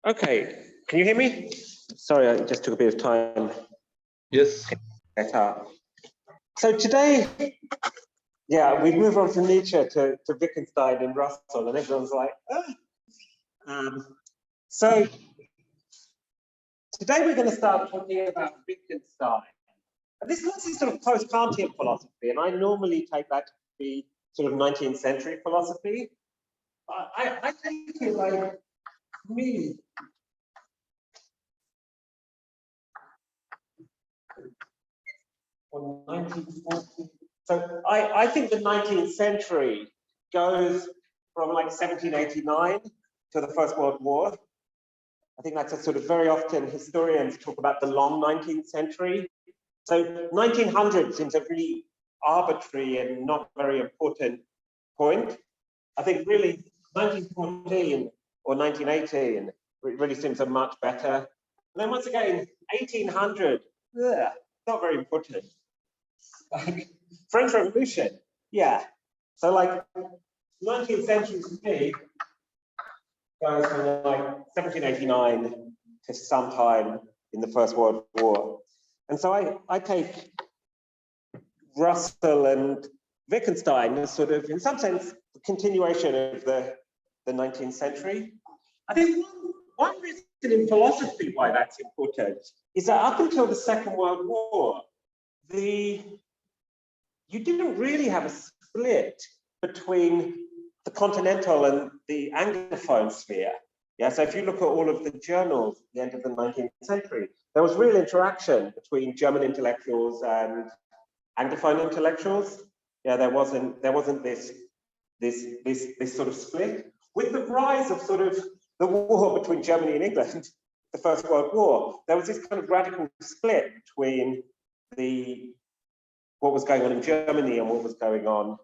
Okay, can you hear me? Sorry, I just took a bit of time. Yes. Get up. So today, yeah, we've moved on from Nietzsche to Wittgenstein and Russell, and everyone's like, ah. So today we're going to start talking about Wittgenstein. And this class is sort of post-Kantian philosophy, and I normally take that to be sort of 19th century philosophy. I take it like me. Or 1940. So I think the 19th century goes from like 1789 to the First World War. I think that's a sort of very often historians talk about the long 19th century. So 1900 seems a really arbitrary and not very important point. I think really 1914 or 1918 really seems a much better. And then once again, 1800, not very important. Like French Revolution, yeah. So like 19th century to me goes from like 1789 to sometime in the First World War. And so I take Russell and Wittgenstein as sort of, in some sense, the continuation of the 19th century. I think one reason in philosophy why that's important is that up until the Second World War, you didn't really have a split between the continental and the Anglophone sphere. Yeah, so if you look at all of the journals at the end of the 19th century, there was real interaction between German intellectuals and Anglophone intellectuals. Yeah, there wasn't this sort of split. With the rise of sort of the war between Germany and England, the First World War, there was this kind of radical split between what was going on in Germany and what was going on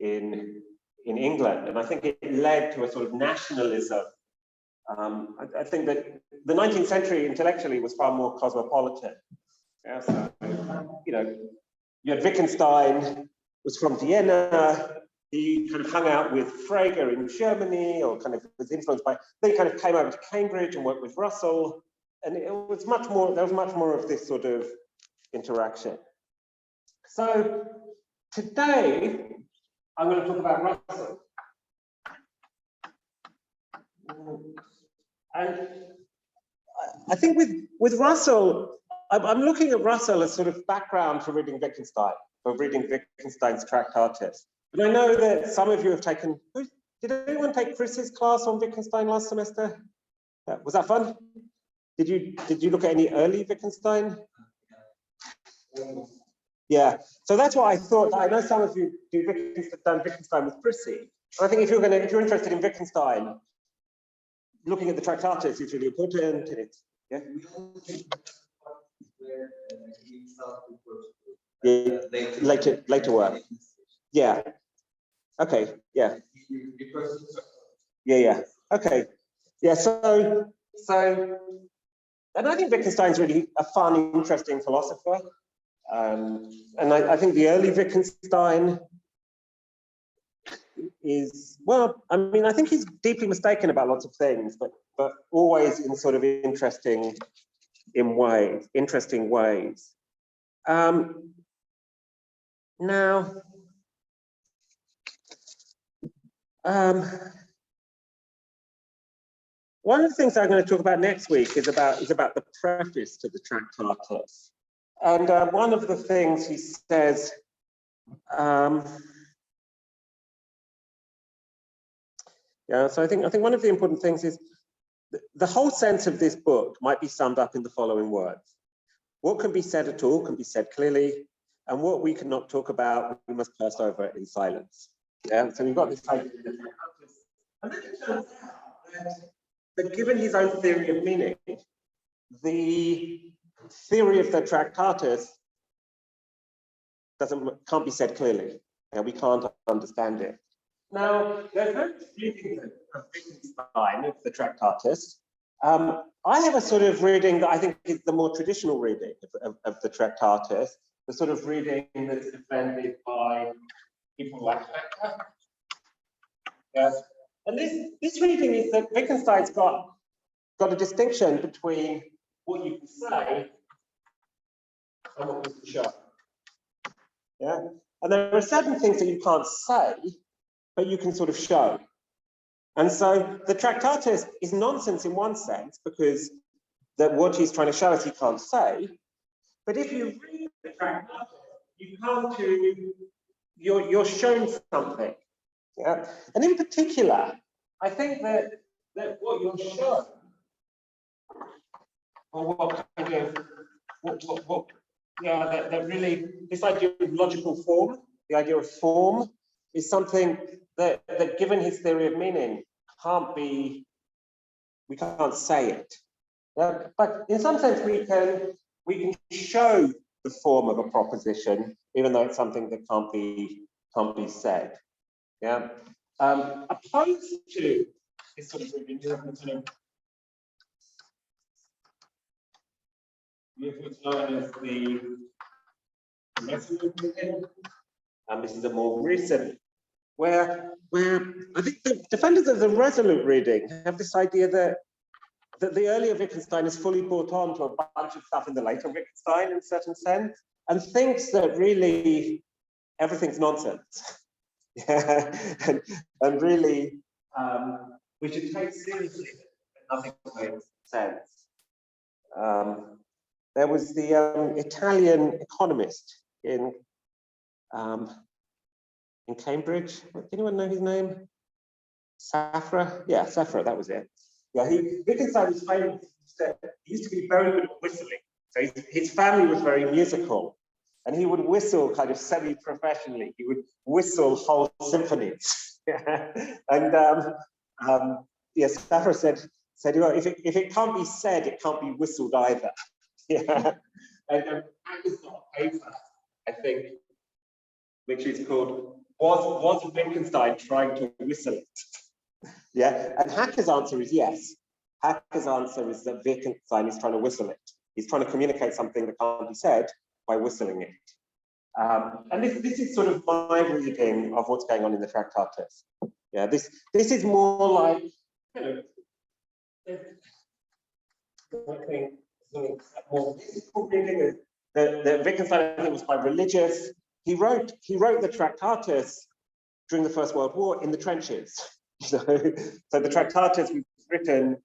in England. And I think it led to a sort of nationalism. I think that the 19th century intellectually was far more cosmopolitan. Yeah, so, you had Wittgenstein, was from Vienna. He kind of hung out with Frege in Germany, or kind of was influenced by, then he kind of came over to Cambridge and worked with Russell. And it was much more, there was much more of this sort of interaction. So today, I'm going to talk about Russell. And I think with Russell, I'm looking at Russell as sort of background for reading Wittgenstein, for reading Wittgenstein's Tractatus. And I know that some of you have taken, did anyone take Chris's class on Wittgenstein last semester? Yeah, was that fun? Did you look at any early Wittgenstein? Yeah, so that's what I thought. I know some of you do Wittgenstein with Chrissy. I think if you're interested in Wittgenstein, looking at the Tractatus is really important. And it's later work. Yeah. Okay. Yeah. Yeah. Okay. Yeah. So, and I think Wittgenstein's really a fun, interesting philosopher. And I think the early Wittgenstein is, well, I mean, I think he's deeply mistaken about lots of things, but always in sort of interesting ways. Now, one of the things I'm going to talk about next week is about the preface to the Tractatus. And one of the things he says, so I think one of the important things is the whole sense of this book might be summed up in the following words. What can be said at all can be said clearly, and what we cannot talk about, we must pass over in silence. Yeah, so we've got this idea of the Tractatus. And then it turns out that given his own theory of meaning, the theory of the Tractatus can't be said clearly. We can't understand it. Now, there's no reading of Wittgenstein of the Tractatus. I have a sort of reading that I think is the more traditional reading of the Tractatus, the sort of reading that's defended by people like Becker. Yes. And this reading is that Wittgenstein's got got a distinction between what you can say and what you can show. Yeah, and there are certain things that you can't say, but you can sort of show. And so the Tractatus is nonsense in one sense, because that what he's trying to show us he can't say. But if you read the Tractatus, you come to, you're shown something. Yeah, and in particular, I think that what you're shown, or what kind of, that really, this idea of logical form, the idea of form, is something that given his theory of meaning, we can't say it. Yeah? But in some sense, we can show the form of a proposition, even though it's something that can't be said. Yeah. Opposed to this sort of what's known as the resolute reading, and this is a more recent, where I think the defenders of the resolute reading have this idea that the earlier Wittgenstein is fully brought on to a bunch of stuff in the later Wittgenstein in a certain sense, and thinks that really everything's nonsense. Yeah. and really we should take seriously that nothing makes sense. There was the Italian economist in Cambridge. Anyone know his name? Safra? Yeah, Safra, that was it. Yeah, Wittgenstein was famous. He used to be very good at whistling. So his family was very musical, and he would whistle kind of semi-professionally. He would whistle whole symphonies. And Safra said, well, if it can't be said, it can't be whistled either. Yeah, and Hacker's got a paper, I think, which is called "Was Wittgenstein Trying to Whistle It?" Yeah, and Hacker's answer is yes. Hacker's answer is that Wittgenstein is trying to whistle it. He's trying to communicate something that can't be said by whistling it. And this is sort of my reading of what's going on in the Tractatus. Yeah, this is more like, I think more mystical reading. The Wittgenstein, I think, was quite religious. He wrote the Tractatus during the First World War in the trenches. So the Tractatus was written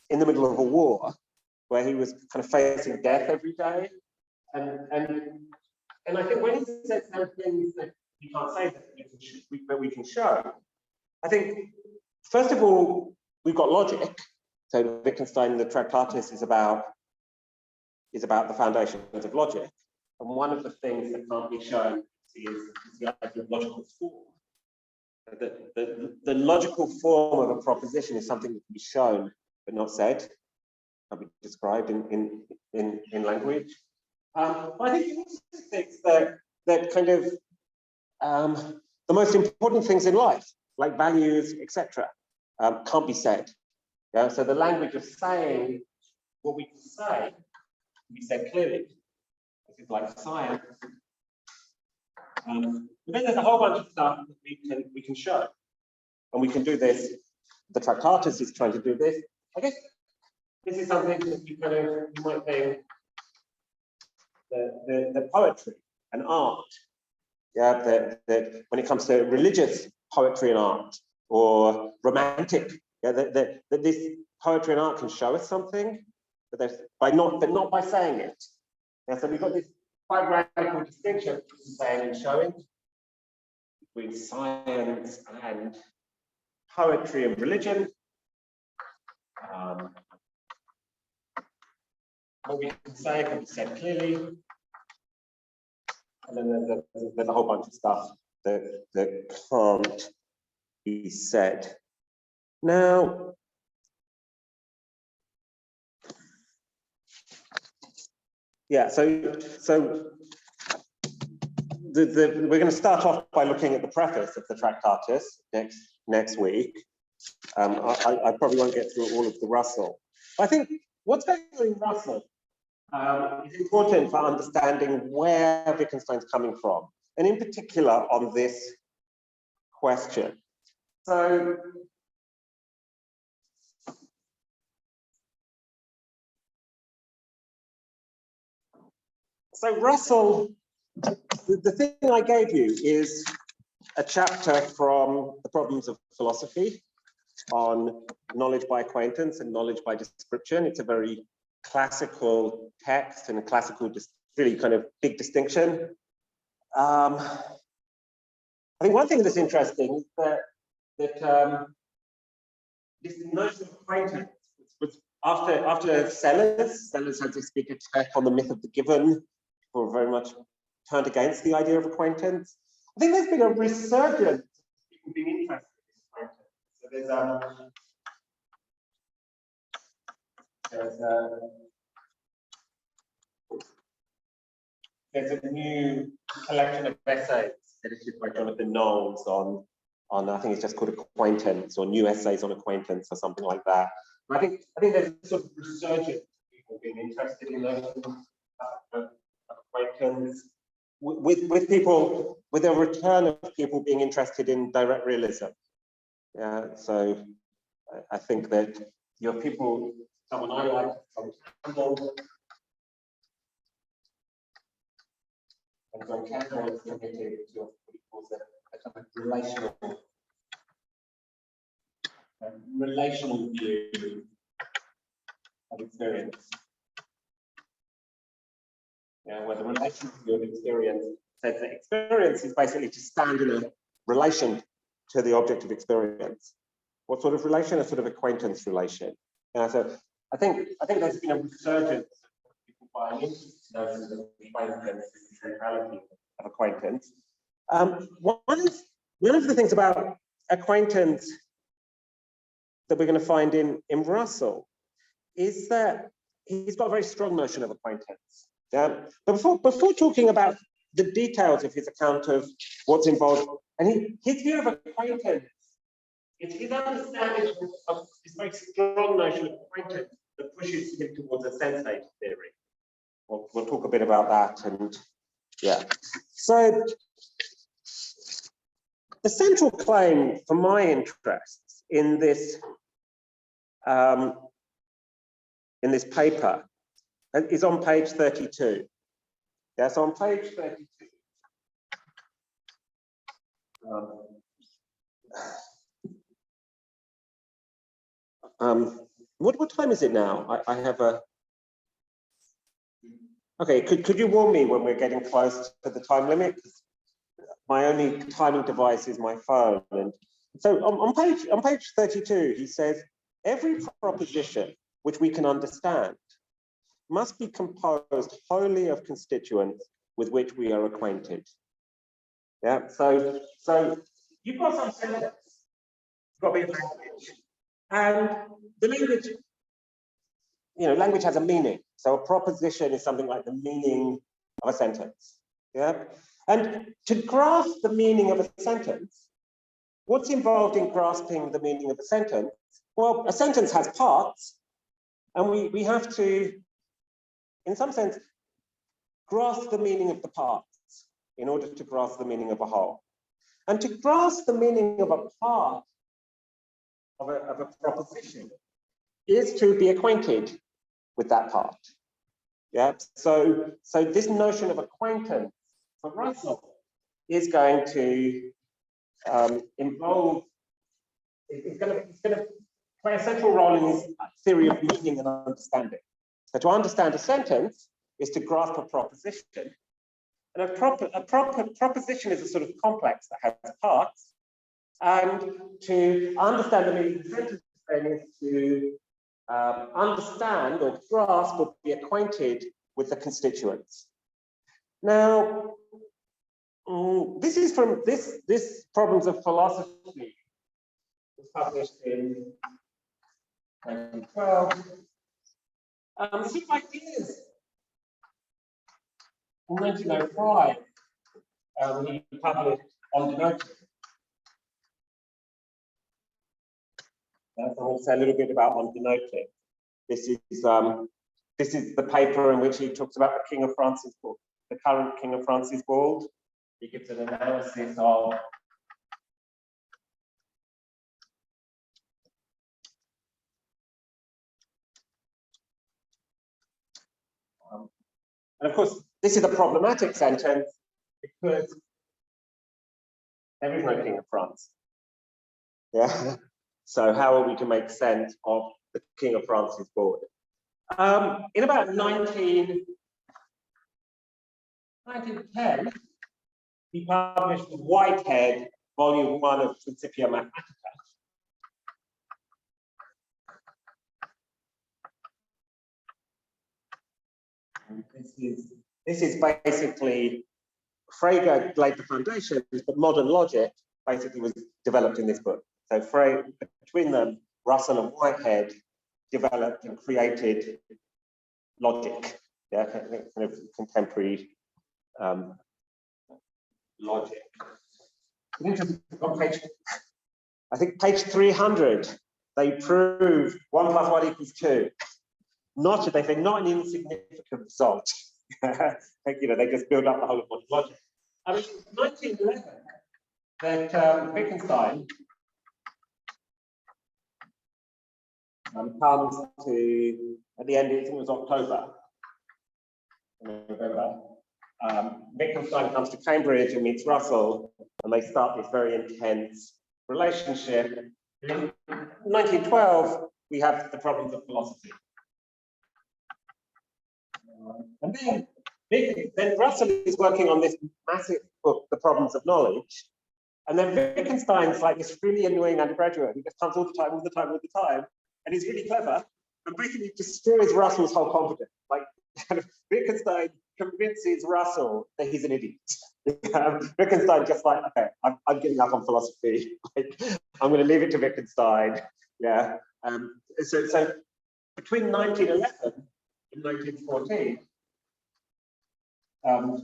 in the middle of a war, where he was kind of facing death every day, and I think when he says there are things that we can't say that we can show, I think first of all we've got logic. So Wittgenstein, the Tractatus is about the foundations of logic, and one of the things that can't be shown is the idea of logical form. The logical form of a proposition is something that can be shown but not said, can be described in language. But I think he also thinks that kind of the most important things in life, like values, etc., can't be said. Yeah, so the language of saying what we can say can be said clearly. This is like science. But then there's a whole bunch of stuff that we can show, and we can do this. The Tractatus is trying to do this. I guess this is something that you might think the poetry and art. Yeah, that when it comes to religious poetry and art, or romantic, yeah, that this poetry and art can show us something, but not by saying it. Yeah, so we've got this quite radical distinction between saying and showing, between science and poetry and religion. What we can say can be said clearly, and then there's a whole bunch of stuff that can't be said. Now, yeah, so we're going to start off by looking at the preface of the Tractatus next week. I probably won't get through all of the Russell. I think what's going on in Russell is important for understanding where Wittgenstein's coming from, and in particular on this question. So So Russell, the thing I gave you is a chapter from The Problems of Philosophy on knowledge by acquaintance and knowledge by description. It's a very classical text and a classical, really kind of big distinction. I think one thing that's interesting is that this notion of acquaintance was after Sellers had to speak a check on the myth of the given, people were very much turned against the idea of acquaintance. I think there's been a resurgence of people being interested in acquaintance. So there's a new collection of essays edited by Jonathan Knowles on I think it's just called Acquaintance, or New Essays on Acquaintance, or something like that. But I think there's a sort of resurgence of people being interested in acquaintance, with people, with a return of people being interested in direct realism. Yeah, so I think that your people, someone I like, John Campbell, and John Campbell is committed to what he calls a kind of relational view of experience. Yeah, where the relational view of experience says that experience is basically to stand in a relation to the object of experience. What sort of relation? A sort of acquaintance relation. So I think there's been a resurgence of people buying into notions of acquaintance, the centrality of acquaintance. One of the things about acquaintance that we're going to find in Russell is that he's got a very strong notion of acquaintance. Yeah? But before talking about the details of his account of what's involved, and his view of acquaintance, it's his understanding of this very strong notion of acquaintance that pushes him towards a sensate theory. We'll talk a bit about that, and yeah. So the central claim for my interests in this paper is on page 32. Yes, on page 32. What time is it now? I have a. Okay, could you warn me when we're getting close to the time limit? My only timing device is my phone, and so on page 32, he says every proposition which we can understand must be composed wholly of constituents with which we are acquainted. Yeah, so you've got some sentence, you've got a bit of language, and the language, language has a meaning. So a proposition is something like the meaning of a sentence. Yeah, and to grasp the meaning of a sentence, what's involved in grasping the meaning of a sentence? Well, a sentence has parts, and we have to, in some sense, grasp the meaning of the parts in order to grasp the meaning of a whole. And to grasp the meaning of a part of a proposition is to be acquainted with that part. Yeah. So this notion of acquaintance for Russell is going to involve. It's going to play a central role in his theory of meaning and understanding. So to understand a sentence is to grasp a proposition, and a proposition is a sort of complex that has parts. And to understand the meaning of the sentence then is to understand or grasp or be acquainted with the constituents. Now, this is from this Problems of Philosophy was published in 1912. Some ideas in 1905 he published on denoting. So I'll say a little bit about on denoting. This is the paper in which he talks about the King of France's Bald, the current King of France's Bald. He gives an analysis of and of course this is a problematic sentence because there is no king of France. Yeah. So how are we to make sense of the King of France's board? In about 1910, he published Whitehead, Volume 1 of Principia Mathematica. And this is basically, Frege laid the foundations, but modern logic basically was developed in this book. So between them, Russell and Whitehead developed and created logic, yeah, kind of contemporary logic. On page, I think page 300, they prove 1 + 1 = 2. They say not an insignificant result. They just build up the whole of modern logic. I mean, 1911, that Wittgenstein comes to, at the end, I think it was October, November. Wittgenstein comes to Cambridge and meets Russell, and they start this very intense relationship. In 1912, we have the problems of philosophy. And then Russell is working on this massive book, The Problems of Knowledge. And then Wittgenstein's like this really annoying undergraduate. He just comes all the time, and he's really clever, and basically destroys Russell's whole confidence. Like, Wittgenstein convinces Russell that he's an idiot. Wittgenstein just like, okay, I'm giving up on philosophy. Like, I'm going to leave it to Wittgenstein. Yeah. So between 1911 and 1914,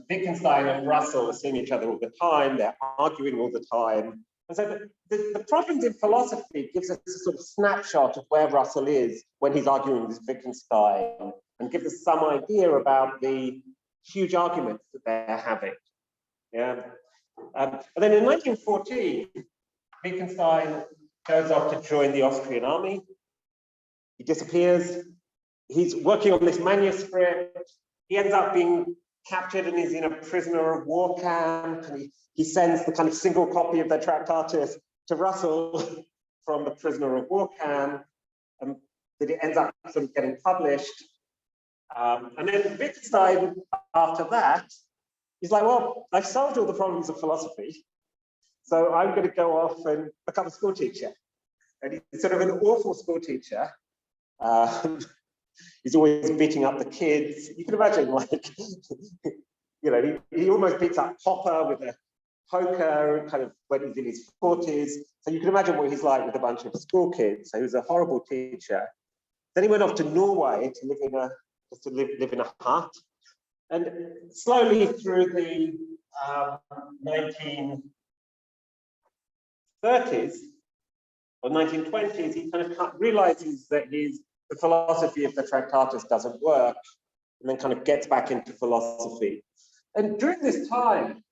Wittgenstein and Russell are seeing each other all the time. They're arguing all the time. And so the problems in philosophy gives us a sort of snapshot of where Russell is when he's arguing with Wittgenstein, and gives us some idea about the huge arguments that they're having. Yeah. And then in 1914, Wittgenstein goes off to join the Austrian army. He disappears. He's working on this manuscript. He ends up being captured and is in a prisoner of war camp. And he sends the kind of single copy of the Tractatus to Russell from the prisoner of war camp, and that it ends up sort of getting published. And then Wittgenstein, after that, he's like, well, I've solved all the problems of philosophy, so I'm going to go off and become a school teacher. And he's sort of an awful school teacher. He's always beating up the kids. You can imagine, like, he almost beats up Popper with a poker, kind of when he's in his 40s. So you can imagine what he's like with a bunch of school kids. So he was a horrible teacher. Then he went off to Norway to live in a hut. And slowly through the 1930s or 1920s, he kind of realizes that the philosophy of the Tractatus doesn't work, and then kind of gets back into philosophy. And during this time,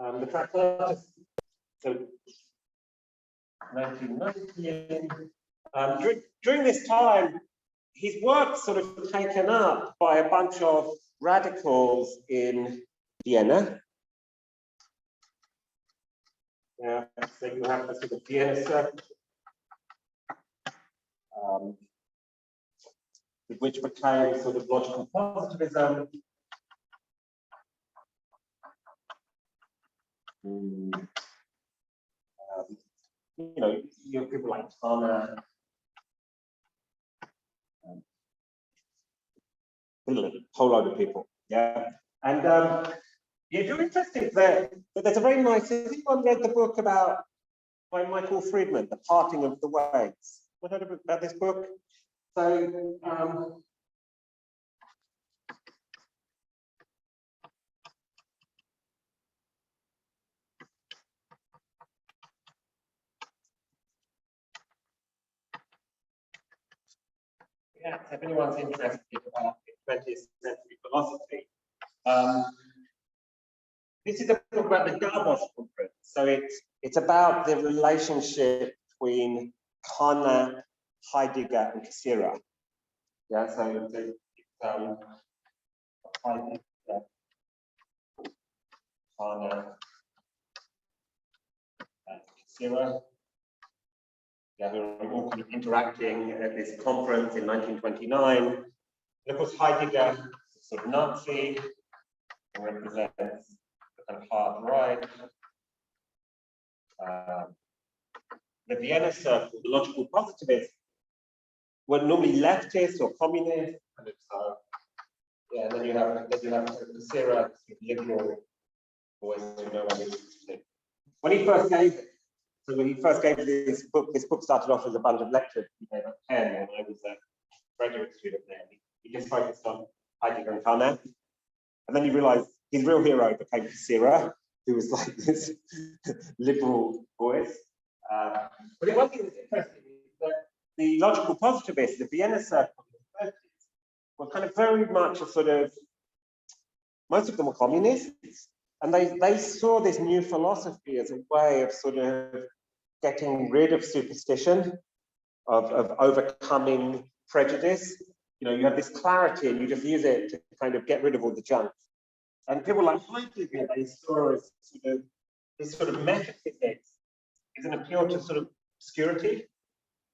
the Tractatus, so 1919, during this time, his work's sort of taken up by a bunch of radicals in Vienna. Yeah, so you have the sort of Vienna Circle, which became sort of logical positivism. You have people like Tanner, a whole load of people, yeah. And if you're interested, there's a very nice, has anyone read the book by Michael Friedman, The Parting of the Ways? What heard about this book? So, yeah, if anyone's interested about 20th century philosophy, this is a book about the Davos Conference. So it's about the relationship between Carnap, Heidegger, and Cassirer. Yeah, so it's Carnap and Cassirer. Yeah, we were all kind of interacting at this conference in 1929. And of course, Heidegger, sort of Nazi, represents the kind of hard right. The Vienna Circle, the logical positivists, were normally leftists or communists, kind of so. Yeah, and then you have Cassirer, liberal voice who no one is. When he first gave it, so when he first gave this book started off as a bunch of lectures he gave at Penn when I was a graduate student there. He just focused on Heidegger and Carnap. And then you realize his real hero became Cassirer, who was like this liberal voice. But one thing that's interesting is that the logical positivists, the Vienna Circle in the 30s, were kind of very much a sort of, most of them were communists, and they saw this new philosophy as a way of sort of getting rid of superstition, of overcoming prejudice. You know, you have this clarity and you just use it to kind of get rid of all the junk. And people like Heidegger, they saw as sort of this sort of metaphysics is an appeal to sort of obscurity.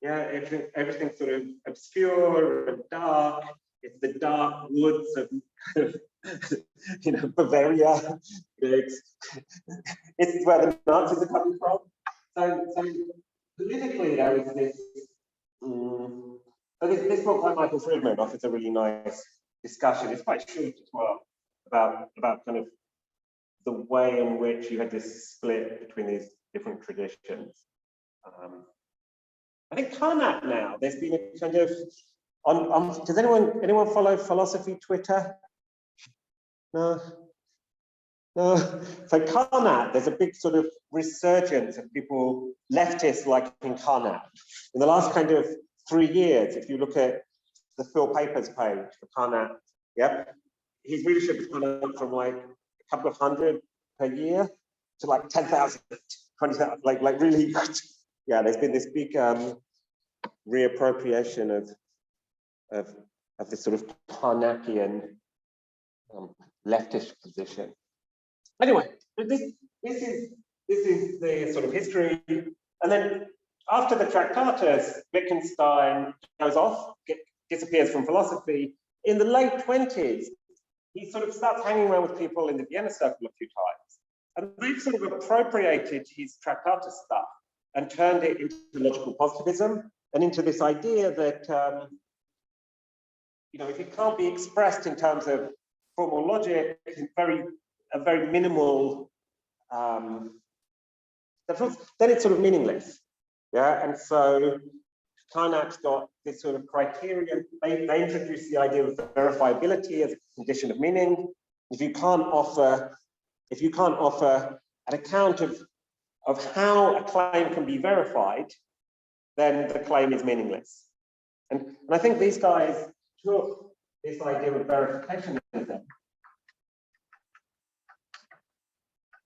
Yeah, everything sort of obscure and dark. It's the dark woods of kind of Bavaria. It's where the Nazis are coming from. So politically, there is this. So this book by Michael Friedman offers a really nice discussion. It's quite short as well about kind of the way in which you had this split between these different traditions. I think Carnap now, there's been a kind of, does anyone follow philosophy Twitter? No? No. So Carnap, there's a big sort of resurgence of people, leftists liking Carnap. In the last kind of 3 years, if you look at the Phil Papers page for Carnap, yeah, his readership has gone up from like a couple of hundred per year to like 10,000, 20,000, like really, yeah, there's been this big reappropriation of this sort of Carnapian leftist position. Anyway, this is the sort of history, and then after the Tractatus, Wittgenstein goes off, disappears from philosophy. In the late 20s, he sort of starts hanging around with people in the Vienna Circle a few times, and they've sort of appropriated his Tractatus stuff and turned it into logical positivism and into this idea that you know, if it can't be expressed in terms of formal logic, a very minimal, then it's sort of meaningless. Yeah, and so Carnap's got this sort of criterion. They introduce the idea of verifiability as a condition of meaning. If you can't offer an account of how a claim can be verified, then the claim is meaningless. And I think these guys took this idea of verificationism.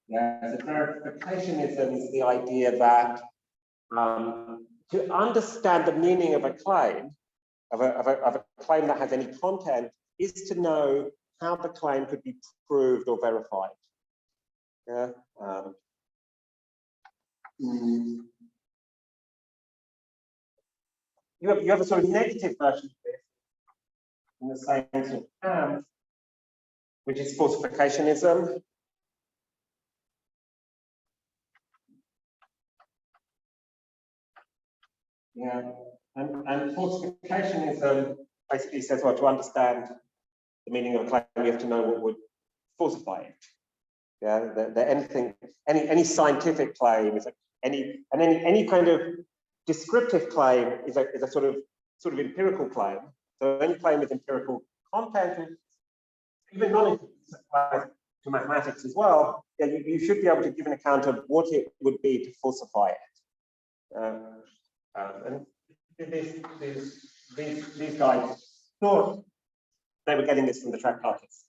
Yeah, so verificationism is the idea that to understand the meaning of a claim, of a claim that has any content, is to know how the claim could be proved or verified. Yeah. You have a sort of negative version of this in the same sort of terms, which is falsificationism. Yeah, and falsificationism basically says, well, to understand the meaning of a claim, you have to know what would falsify it. Yeah, that any scientific claim is any kind of descriptive claim is a sort of empirical claim. So any claim with empirical content, even non-empirical, applies to mathematics as well. Yeah, you should be able to give an account of what it would be to falsify it. And these guys thought they were getting this from the Tractatus.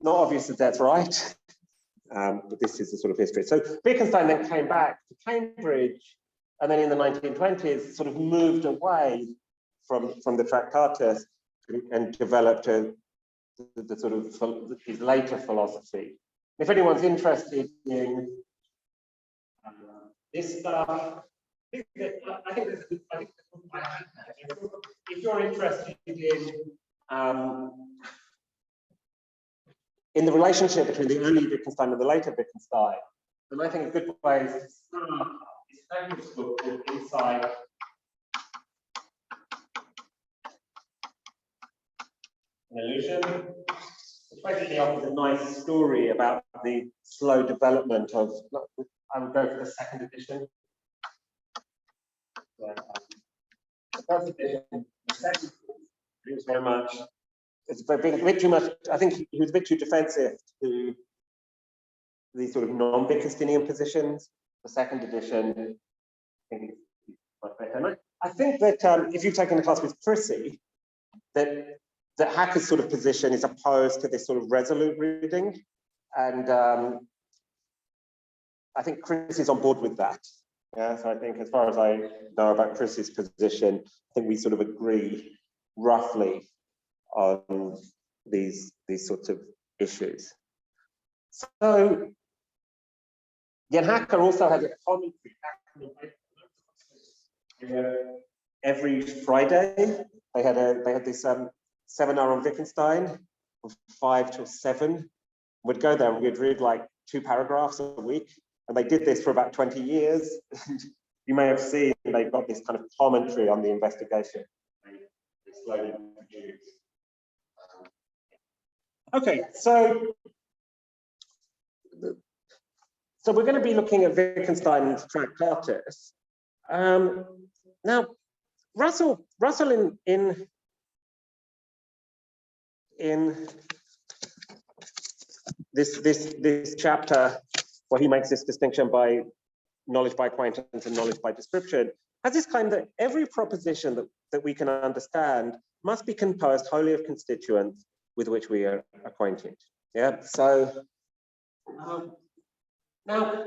Not obvious that that's right, but this is the sort of history. So Wittgenstein then came back to Cambridge, and then in the 1920s sort of moved away from the Tractatus and developed the sort of his later philosophy. If anyone's interested in this stuff, I think if you're interested in the relationship between the early Wittgenstein and the later Wittgenstein, then I think a good way is to start this fabulous book called Inside an Illusion, which basically offers a nice story about the slow development of, I would go for the second edition. The first edition, the second, it was very much, it's a bit too much, I think he was a bit too defensive to these sort of non-Wittgensteinian positions. The second edition, I think it's much better. I think that if you've taken a class with Chrissy, that Hacker's sort of position is opposed to this sort of resolute reading. And I think Chris is on board with that. Yeah, so I think as far as I know about Chris's position, I think we sort of agree roughly on these sorts of issues. So Jan Hacker also has a commentary every Friday. They had this seminar on Wittgenstein from 5 till 7. We'd go there and we'd read like 2 paragraphs a week. And they did this for about 20 years. You may have seen they've got this kind of commentary on the investigation. They slowly produce. Okay, so we're going to be looking at Wittgenstein's Tractatus. Now, Russell in this chapter, where he makes this distinction by knowledge by acquaintance and knowledge by description, has this claim that every proposition that we can understand must be composed wholly of constituents with which we are acquainted. Yeah, so now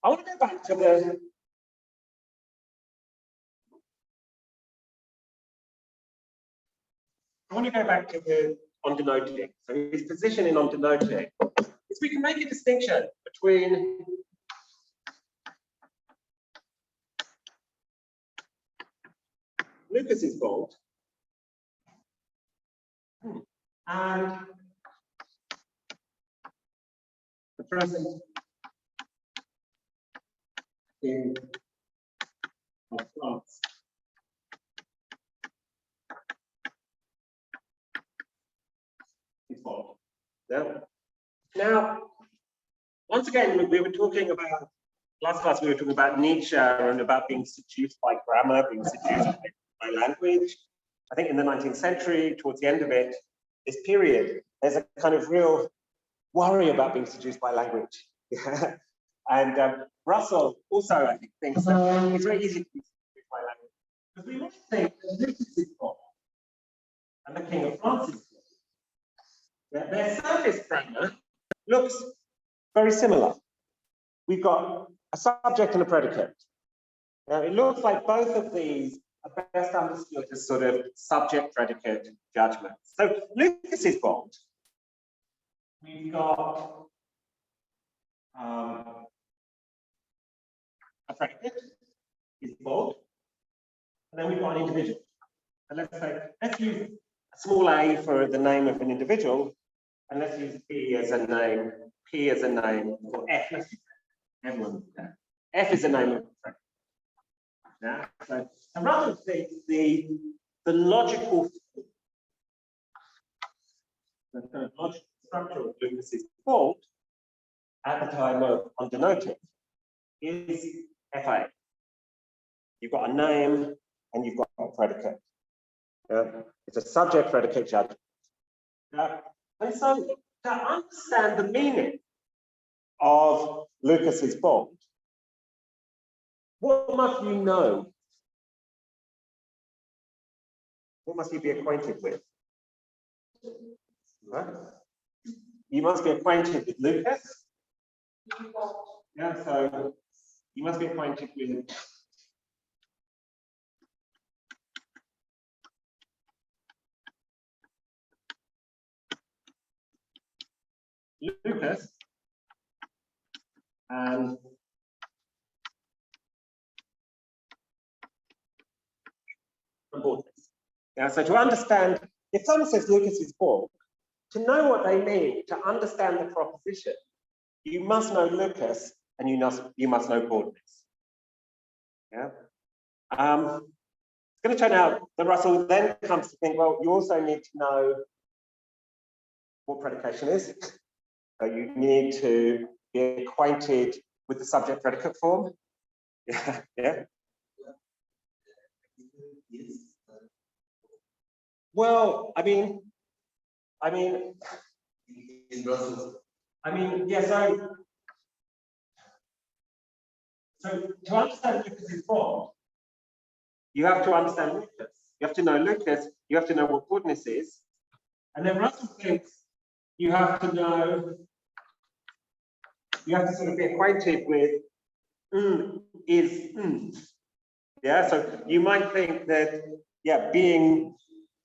I want to go back to the on denoting. So his position in on denoting is we can make a distinction between Lucas's vault and the present in of France. Yeah. Now, once again, we were talking about, last class we were talking about Nietzsche and about being seduced by grammar, being seduced by language. I think in the 19th century, towards the end of it, this period, there's a kind of real worry about being seduced by language. Yeah. And Russell also, I think, thinks that it's very easy to be seduced by language. Because we might think that Lucas is God and the King of France is God. Their surface grammar looks very similar. We've got a subject and a predicate. Now, it looks like both of these are best understood as sort of subject-predicate judgments. So Lucas's vault, we've got a predicate, his vault, and then we've got an individual. And let's use a small a for the name of an individual, and let's use P as a name, or F. Let's use everyone. F is a name of a predicate. Yeah. So Russell thinks the logical structure of Lucas's vault at the time of on denoting is FA. You've got a name and you've got a predicate. It's a subject predicate judgment. And so to understand the meaning of Lucas's vault, what must you know? What must you be acquainted with? Right? You must be acquainted with Lucas. Yeah, so you must be acquainted with Lucas and baldness. Yeah, so to understand, if someone says Lucas is bald, to know what they mean, to understand the proposition, you must know Lucas and you must know baldness. Yeah. It's going to turn out that Russell then comes to think, well, you also need to know what predication is. So you need to be acquainted with the subject predicate form. Yeah. Yeah. Well, I mean, in Brussels. yeah, so to understand Lucas's form, you have to understand Lucas. You have to know Lucas, you have to know what baldness is. And then Russell thinks you have to sort of be acquainted with is. Yeah, so you might think that, yeah, being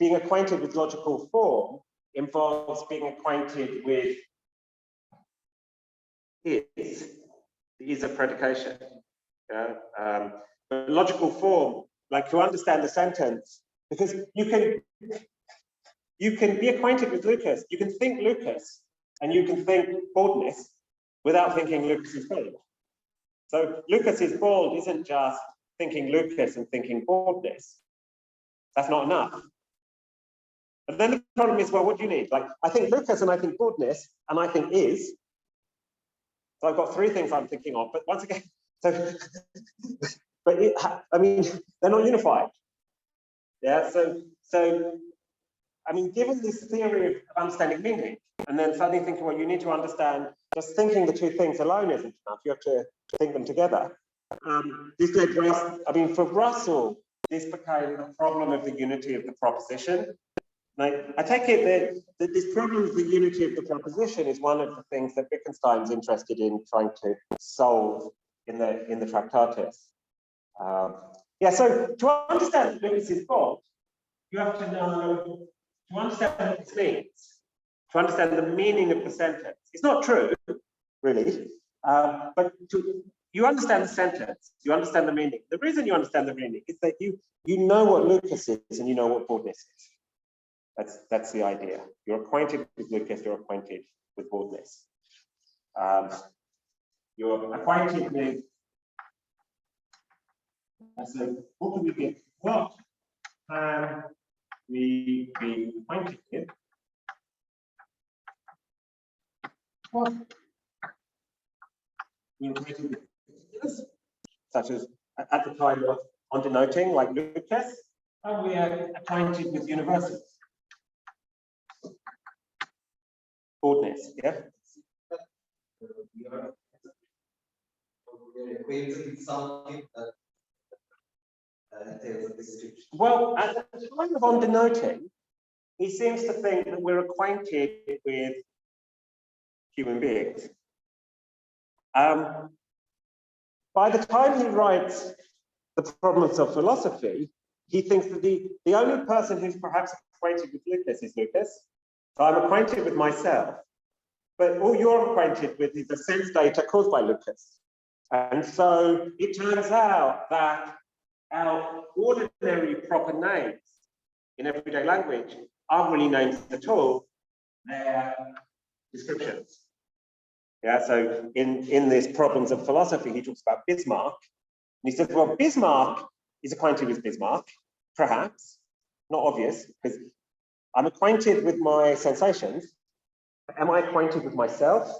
acquainted with logical form involves being acquainted with is a predication. Yeah? But logical form, like to understand the sentence, because you can be acquainted with Lucas, you can think Lucas, and you can think baldness without thinking Lucas is bald. So Lucas is bald isn't just thinking Lucas and thinking baldness. That's not enough. But then the problem is, well, what do you need? Like, I think Lucas and I think baldness, and I think is. So I've got three things I'm thinking of, but once again, so, but I mean, they're not unified. Yeah, so I mean, given this theory of understanding meaning, and then suddenly thinking, well, you need to understand, just thinking the two things alone isn't enough. You have to think them together. This led Russell, I mean, for Russell, this became a problem of the unity of the proposition. Now, I take it that this problem of the unity of the proposition is one of the things that Wittgenstein's interested in trying to solve in the Tractatus. Yeah, so to understand Lucas's fault, you have to know, to understand what this means, to understand the meaning of the sentence. It's not true, really, but you understand the sentence, you understand the meaning. The reason you understand the meaning is that you know what Lucas is and you know what baldness is. That's the idea. You're acquainted with Lucas, you're acquainted with baldness. You're acquainted with, so what can we get? What can we be acquainted with? What we're acquainted with figures, such as at the time of on denoting, like Lucas, and we are acquainted with universals. Baldness, yeah? We're acquainted with something that entails a description. Well, at the time of on denoting, he seems to think that we're acquainted with human beings. By the time he writes The Problems of Philosophy, he thinks that the only person who's perhaps acquainted with Lucas is Lucas. So I'm acquainted with myself, but all you're acquainted with is the sense data caused by Lucas. And so it turns out that our ordinary proper names in everyday language aren't really names at all, they're descriptions. Yeah, so in this Problems of Philosophy, he talks about Bismarck. And he says, well, Bismarck is acquainted with Bismarck, perhaps, not obvious, because I'm acquainted with my sensations. But am I acquainted with myself?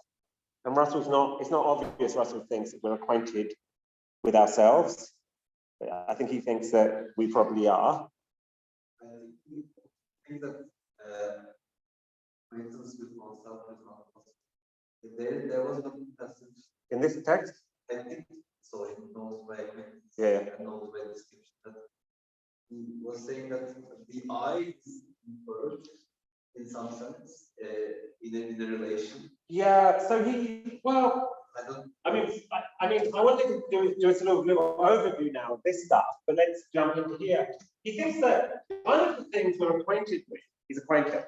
And Russell's not, it's not obvious Russell thinks that we're acquainted with ourselves. But I think he thinks that we probably are. I think that acquaintance with oneself is not possible. There was no passage In this text? I think so, in Notes by Acquaintance, Yeah. Notes by Description, that he was saying that the I is inferred in some sense in a relation. Yeah, so he, well, I wanted to do a sort of little overview now of this stuff, but let's jump into here. He thinks that one of the things we're acquainted with is acquaintance.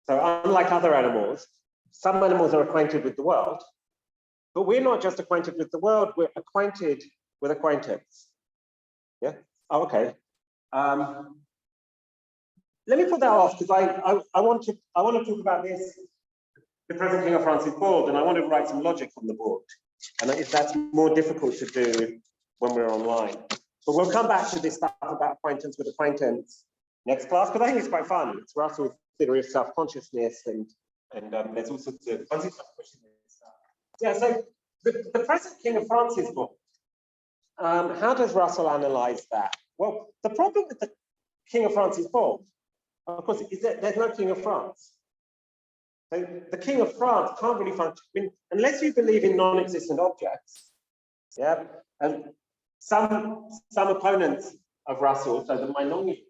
So unlike other animals, some animals are acquainted with the world, but we're not just acquainted with the world, we're acquainted with acquaintance. Yeah, oh, okay. Let me put that off because I want to talk about this, the present King of France is bald, and I want to write some logic on the board. And if that's more difficult to do when we're online. But we'll come back to this stuff about acquaintance with acquaintance next class, because I think it's quite fun. It's Russell's theory of self-consciousness, and there's all sorts of fuzzy stuff pushing this stuff. Yeah, so the present King of France is bald. How does Russell analyze that? Well, the problem with the King of France is bald, of course, is that there's no King of France. So the King of France can't really function, I mean, unless you believe in non-existent objects. Yeah, and some opponents of Russell, so the Meinongians,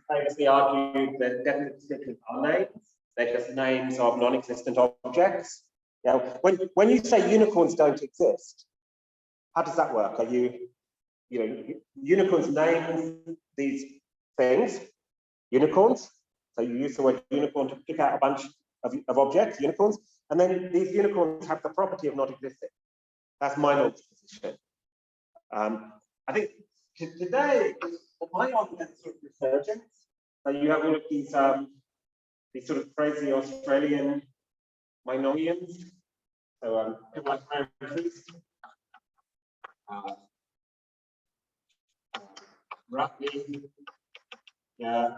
famously argued that definite distinctions are names. They're just names of non-existent objects. Yeah, when you say unicorns don't exist, how does that work? Are you know, unicorns name these things, unicorns. So you use the word unicorn to pick out a bunch of objects, unicorns, and then these unicorns have the property of not existing. That's Meinong's position. I think today, Meinong has sort of resurgence. So you have all of these sort of crazy Australian Meinongians. So people like Graham Priest, Rutley, yeah,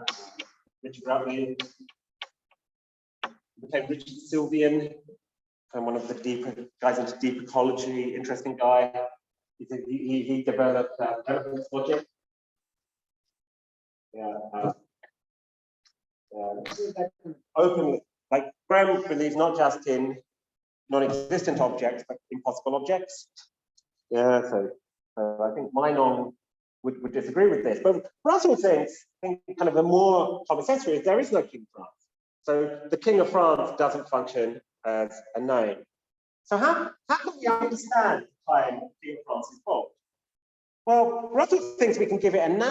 Richard Rutley, became Richard Sylvian, and one of the deeper guys into deep ecology, interesting guy. He developed elephant logic. Yeah, openly, like Graham believes not just in non-existent objects, but in possible objects. Yeah, so I think Meinong would disagree with this, but Russell thinks kind of a more common sense is there is no King of France. So the King of France doesn't function as a name. So how can we understand the claim that King of France is bald? Well, Russell thinks we can give it an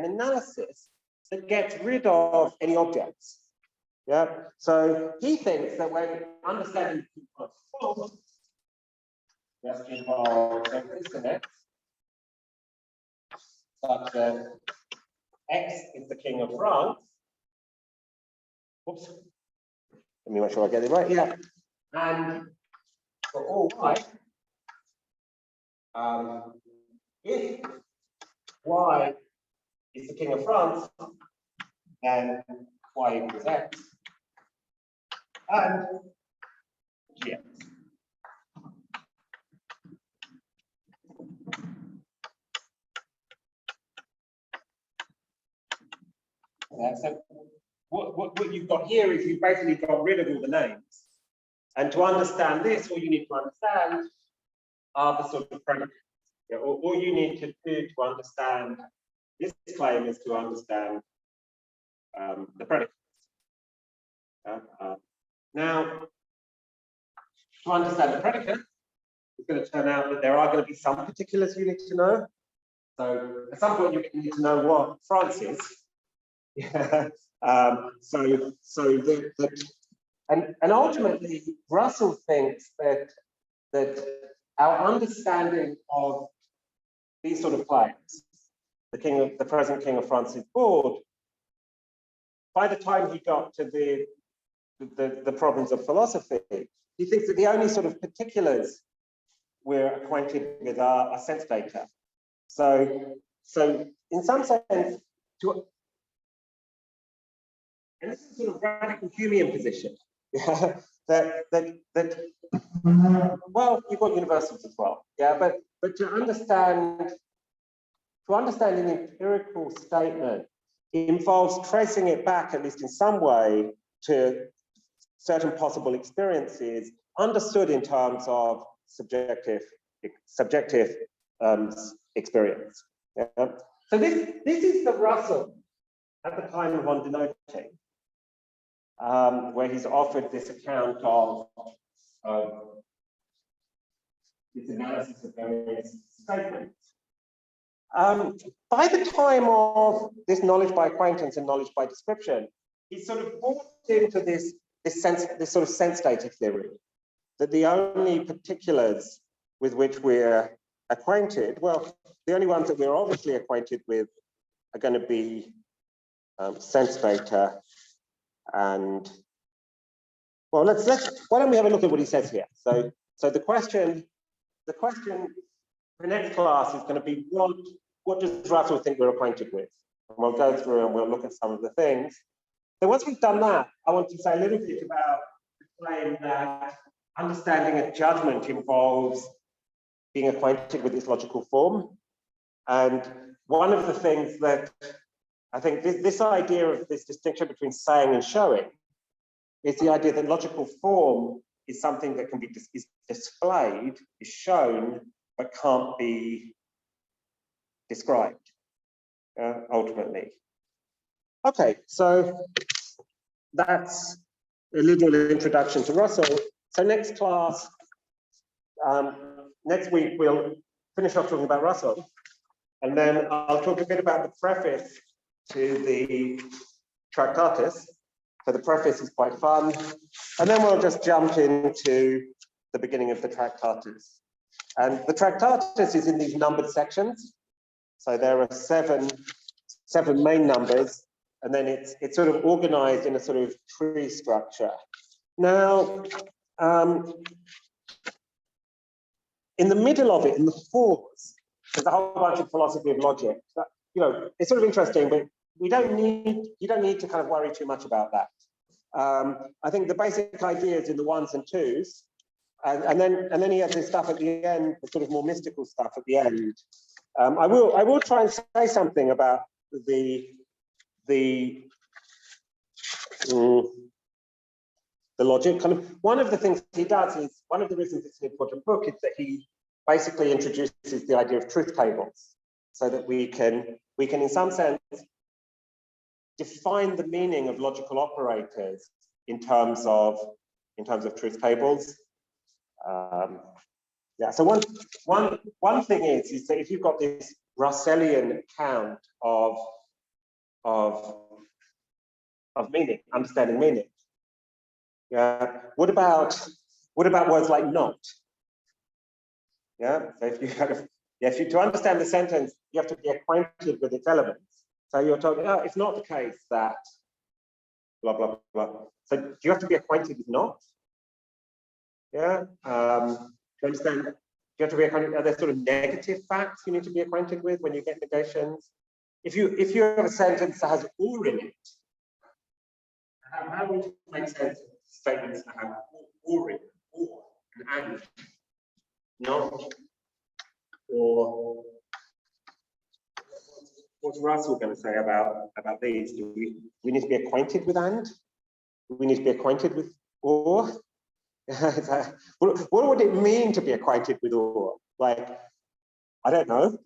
analysis that gets rid of any objects. Yeah. So he thinks that when understanding the King of France is bald, just involves an X, such that X is the King of France. Oops. Let me make sure I get it right. Yeah. And for all Y, if Y is the King of France, then Y equals X. And GX. So what you've got here is you've basically got rid of all the names. And to understand this, all you need to understand are the sort of predicates. Yeah, all you need to do to understand this claim is to understand the predicates. Now, to understand the predicate, it's going to turn out that there are going to be some particulars you need to know. So at some point you need to know what France is. Yeah. And ultimately, Russell thinks that our understanding of these sort of claims, the present King of France is bald, by the time he got to the problems of philosophy, he thinks that the only sort of particulars we're acquainted with are sense data. So in some sense, and this is sort of radical Humean position, yeah, that well, you've got universals as well, yeah, but to understand an empirical statement involves tracing it back, at least in some way, to certain possible experiences understood in terms of subjective experience. Yeah? So this is the Russell at the time of On Denoting, where he's offered this account of this analysis of various statements. By the time of this knowledge by acquaintance and knowledge by description, he's sort of brought into this sort of sense data theory, that the only particulars with which we're acquainted, well, the only ones that we're obviously acquainted with are going to be sense data and, well, why don't we have a look at what he says here? So the question for next class is going to be what does Russell think we're acquainted with? And we'll go through and we'll look at some of the things. Then once we've done that, I want to say a little bit about the claim that understanding a judgment involves being acquainted with its logical form. And one of the things that I think this idea of this distinction between saying and showing is the idea that logical form is something that can be displayed, is shown, but can't be described ultimately. Okay, so that's a little introduction to Russell. So next class, next week, we'll finish off talking about Russell, and then I'll talk a bit about the preface to the Tractatus. So the preface is quite fun, and then we'll just jump into the beginning of the Tractatus. And the Tractatus is in these numbered sections. So there are seven main numbers, and then it's sort of organized in a sort of tree structure. Now, in the middle of it, in the fours, there's a whole bunch of philosophy of logic. You know, it's sort of interesting, but you don't need to kind of worry too much about that. I think the basic idea is in the ones and twos, and then he has this stuff at the end, the sort of more mystical stuff at the end. I will try and say something about the logic. Kind of one of the things he does is, one of the reasons it's an important book is that he basically introduces the idea of truth tables, so that we can in some sense define the meaning of logical operators in terms of truth tables. Yeah. So one thing is that if you've got this Russellian account of meaning, understanding meaning. Yeah. What about words like not? Yeah. So if you to understand the sentence, you have to be acquainted with its elements. So you're told, oh, it's not the case that blah blah blah. So do you have to be acquainted with not? Yeah. Do you understand? Do you have to be acquainted? Are there sort of negative facts you need to be acquainted with when you get negations? If you have a sentence that has or in it, how would you make sense of statements that have or in it, or and not, or what's Russell going to say about these? Do we need to be acquainted with and? Do we need to be acquainted with or? What would it mean to be acquainted with or? Like, I don't know.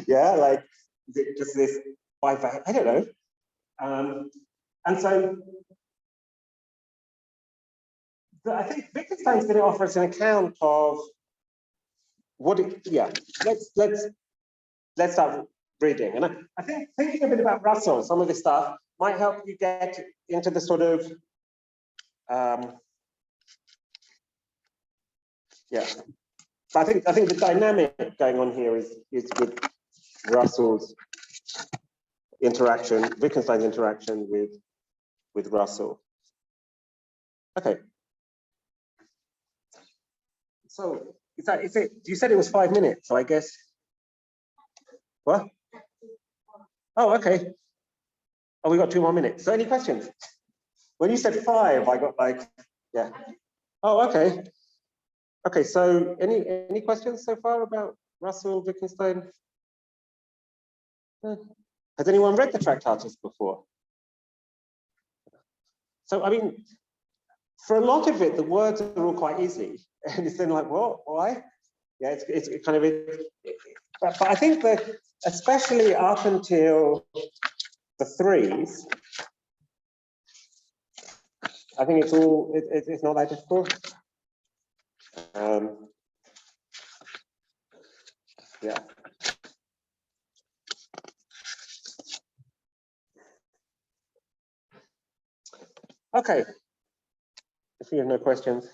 Yeah, like, is it just this I don't know. And so I think Wittgenstein's going to offer us an account of what it, yeah, let's start reading. And I think thinking a bit about Russell, some of this stuff might help you get into the sort of yeah. I think the dynamic going on here is with Russell's interaction, Wittgenstein's interaction with Russell. Okay. So you said it was 5 minutes, so I guess. What? Oh, okay. Oh, we got 2 more minutes. So any questions? When you said 5, I got like, yeah. Oh, okay. Okay, so any questions so far about Russell, Wittgenstein? Has anyone read the Tractatus before? So, I mean, for a lot of it, the words are all quite easy. And it's then like, what, why? Yeah, it's kind of, but I think that especially up until the threes, I think it's not that difficult. Yeah. Okay. If you have no questions.